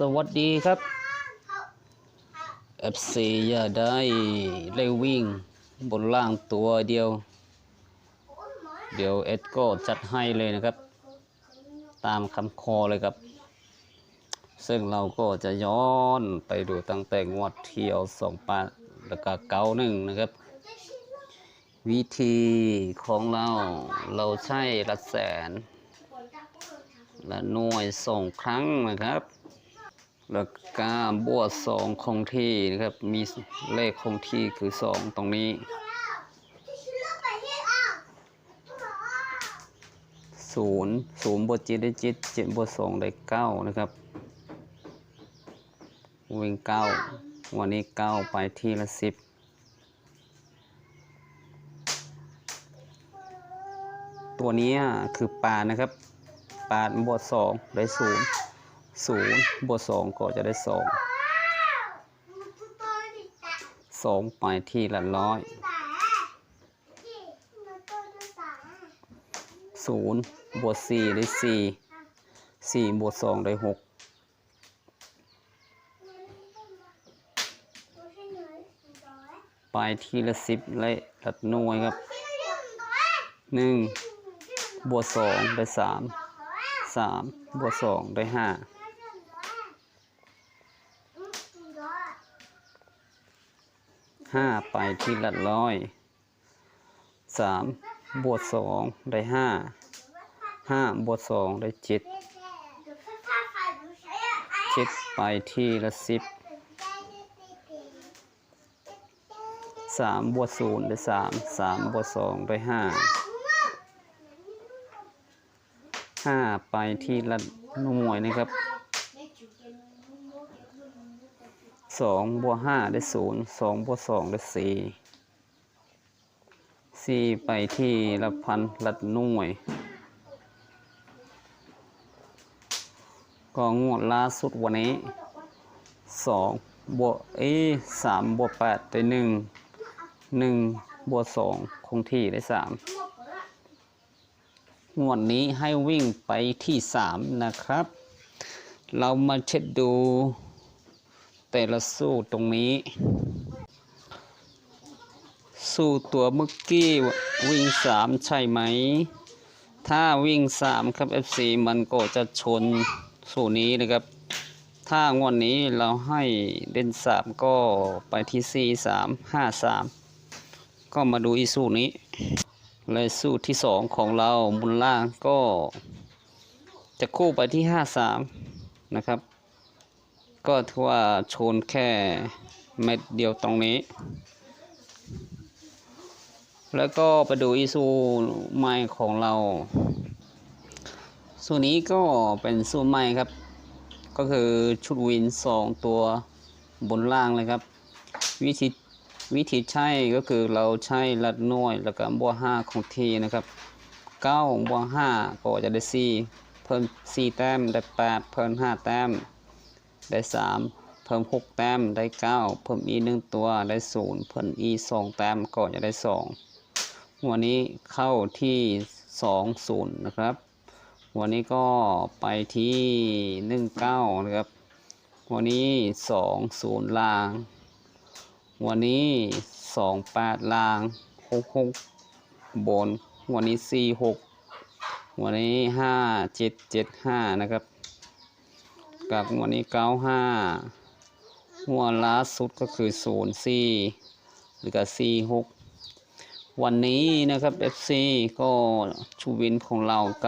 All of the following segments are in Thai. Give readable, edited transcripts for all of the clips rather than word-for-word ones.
สวัสดีครับ FC อย่าได้เลยวิ่งบนล่างตัวเดียวเดี๋ยวเอ็ดก็จัดให้เลยนะครับ ตามคำคอเลยครับ ซึ่งเราก็จะย้อนไปดูตั้งแต่งวดเที่ยว28แล้วก็91นะครับ วิธีของเราใช้หลักแสนและหน่วย2 ครั้งนะครับแล้วก็บวก2 คงที่นะครับมีเลขคงที่คือ2ตรงนี้0บวก7ได้7 7บวก2ได้9นะครับวิ่ง9วันนี้9ไปที่ละ10ตัวนี้คือ8นะครับ8บวก2ได้0บวก2ก็จะได้2ไปที่ละ100 0บวก4ได้4บวก2ได้6ไปที่ละ10และหลักหน่วยครับ1บวก2ได้3บวก2ได้5ไปที่หลักร้อย3บวก2ได้5บวก2ได้7ไปที่ละ10 3บวก0ได้3บวก2ได้5ไปที่ละหน่วยนะครับ2บวก5ได้0 2บวก2ได้4ไปที่ละพันละหน่วยก็งวดล่าสุดวันนี้3บวก8ได้1บวก2คงที่ได้3งวดนี้ให้วิ่งไปที่3นะครับเรามาเช็คดูแต่ละสู้ตรงนี้สู้ตัวเมื่อกี้วิ่ง3ใช่ไหมถ้าวิ่ง3ครับ FC มันก็จะชนสู้นี้นะครับถ้างวดนี้เราให้เด่น3ก็ไปที่4 3 5 3ก็มาดูอีสู้นี้เลยสู้ที่2ของเราบนล่างก็จะคู่ไปที่53นะครับก็ถือว่าชนแค่เม็ดเดียวตรงนี้แล้วก็ไปดูอีซูไม้ของเราสูตรนี้ก็เป็นสูตรไม้ครับก็คือชุดวิน2ตัวบนล่างเลยครับวิธีใช้ก็คือเราใช้ลัดน้อยแล้วก็บวก5คงที่นะครับ9บวก5ก็จะได้4เพิ่ม4แต้มได้8เพิ่ม5แต้มได้3เพิ่ม6แต้มได้9เพิ่มอี1ตัวได้0เพิ่มอี2แต้มก็จะได้2วันนี้เข้าที่20นะครับวันนี้ก็ไปที่19นะครับวันนี้20ล่างวันนี้28ล่าง66บนวันนี้46วันนี้5775นะครับกับวันนี้95หัวล่าสุดก็คือ04หรือกับ46วันนี้นะครับ FC ก็ชูวินของเรา938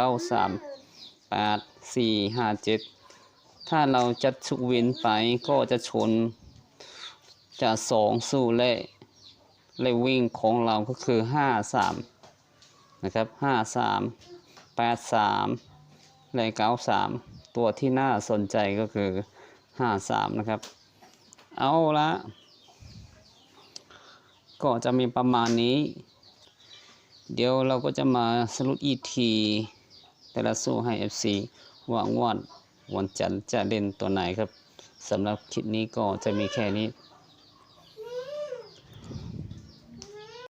457ถ้าเราจัดชูวินไปก็จะชนจะ2สู้และวิ่งของเราก็คือ53นะครับ53 83และ93ตัวที่น่าสนใจก็คือ53นะครับเอาละก็จะมีประมาณนี้เดี๋ยวเราก็จะมาสรุปอีกทีแต่ละสู้ให้ FC ว่างวดวันจันทร์จะเล่นตัวไหนครับสำหรับคลิปนี้ก็จะมีแค่นี้